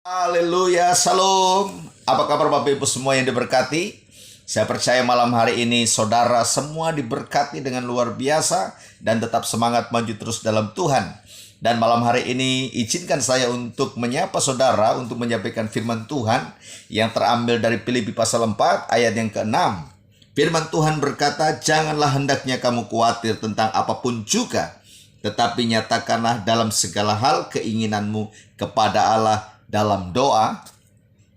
Haleluya, Salam. Apa kabar Bapak Ibu semua yang diberkati? Saya percaya malam hari ini saudara semua diberkati dengan luar biasa dan tetap semangat maju terus dalam Tuhan. Dan malam hari ini izinkan saya untuk menyapa saudara untuk menyampaikan firman Tuhan yang terambil dari Filipi pasal 4 ayat yang ke-6. Firman Tuhan berkata, "Janganlah hendaknya kamu khawatir tentang apapun juga, tetapi nyatakanlah dalam segala hal keinginanmu kepada Allah dalam doa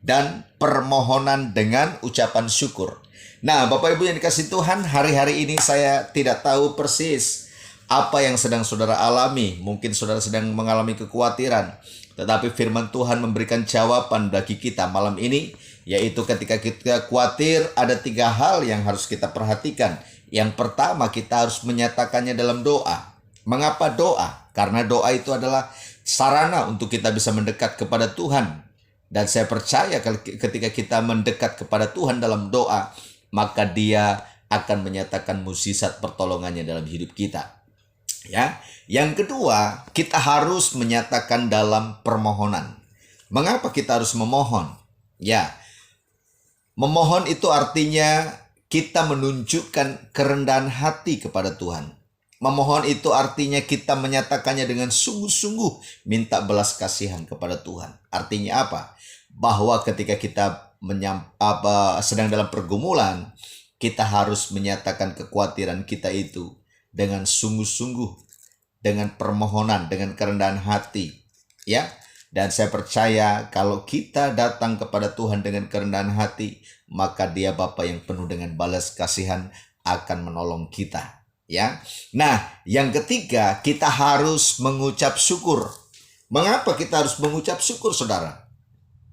dan permohonan dengan ucapan syukur." Nah, Bapak Ibu yang dikasihi Tuhan, hari-hari ini saya tidak tahu persis apa yang sedang saudara alami. Mungkin saudara sedang mengalami kekhawatiran, tetapi firman Tuhan memberikan jawaban bagi kita malam ini, yaitu ketika kita khawatir ada 3 hal yang harus kita perhatikan. Yang pertama, kita harus menyatakannya dalam doa. Mengapa doa? Karena doa itu adalah sarana untuk kita bisa mendekat kepada Tuhan. Dan saya percaya ketika kita mendekat kepada Tuhan dalam doa, maka Dia akan menyatakan mukjizat pertolongannya dalam hidup kita. Ya. Yang kedua, kita harus menyatakan dalam permohonan. Mengapa kita harus memohon? Ya. Memohon itu artinya kita menunjukkan kerendahan hati kepada Tuhan. Memohon itu artinya kita menyatakannya dengan sungguh-sungguh minta belas kasihan kepada Tuhan. Artinya apa? Bahwa ketika kita sedang dalam pergumulan, kita harus menyatakan kekhawatiran kita itu dengan sungguh-sungguh, dengan permohonan, dengan kerendahan hati. Ya. Dan saya percaya kalau kita datang kepada Tuhan dengan kerendahan hati, maka Dia Bapa yang penuh dengan balas kasihan akan menolong kita. Ya. Nah, yang ketiga, kita harus mengucap syukur. Mengapa kita harus mengucap syukur, saudara?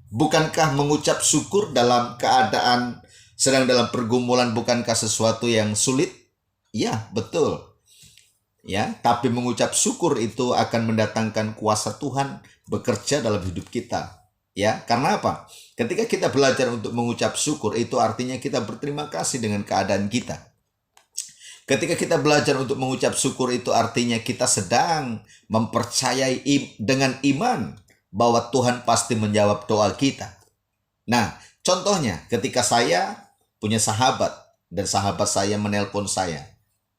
Bukankah mengucap syukur dalam keadaan sedang dalam pergumulan bukankah sesuatu yang sulit? Ya, betul. Ya, tapi mengucap syukur itu akan mendatangkan kuasa Tuhan bekerja dalam hidup kita. Ya, karena apa? Ketika kita belajar untuk mengucap syukur, itu artinya kita berterima kasih dengan keadaan kita. Ketika kita belajar untuk mengucap syukur, itu artinya kita sedang mempercayai dengan iman bahwa Tuhan pasti menjawab doa kita. Nah, contohnya ketika saya punya sahabat dan sahabat saya menelpon saya.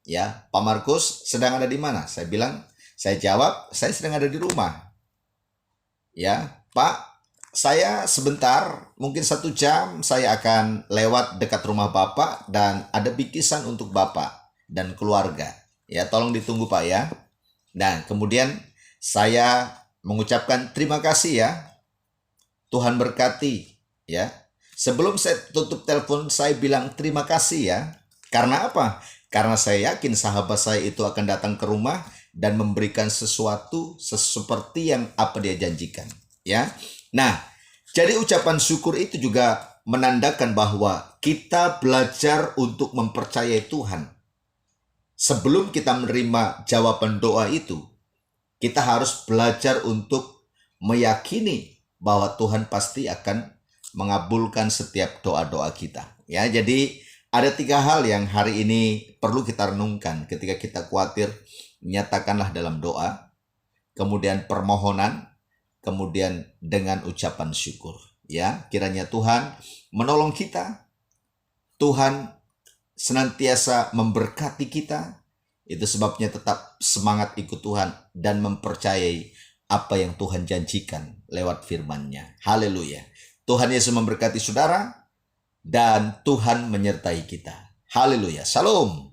Ya, Pak Markus sedang ada di mana? Saya jawab, saya sedang ada di rumah. Ya, Pak, saya sebentar, mungkin 1 jam saya akan lewat dekat rumah Bapak dan ada bingkisan untuk Bapak dan keluarga. Ya, tolong ditunggu Pak ya. Nah, kemudian saya mengucapkan terima kasih ya. Tuhan berkati ya. Sebelum saya tutup telepon, saya bilang terima kasih ya. Karena apa? Karena saya yakin sahabat saya itu akan datang ke rumah dan memberikan sesuatu seperti yang apa dia janjikan. Ya. Nah, jadi ucapan syukur itu juga menandakan bahwa kita belajar untuk mempercayai Tuhan. Sebelum kita menerima jawaban doa itu, kita harus belajar untuk meyakini bahwa Tuhan pasti akan mengabulkan setiap doa-doa kita. Ya, jadi ada 3 hal yang hari ini perlu kita renungkan ketika kita khawatir. Nyatakanlah dalam doa, kemudian permohonan, kemudian dengan ucapan syukur. Ya, kiranya Tuhan menolong kita. Tuhan senantiasa memberkati kita. Itu sebabnya tetap semangat ikut Tuhan dan mempercayai apa yang Tuhan janjikan lewat firman-Nya. Haleluya. Tuhan Yesus memberkati saudara dan Tuhan menyertai kita. Haleluya. Salam.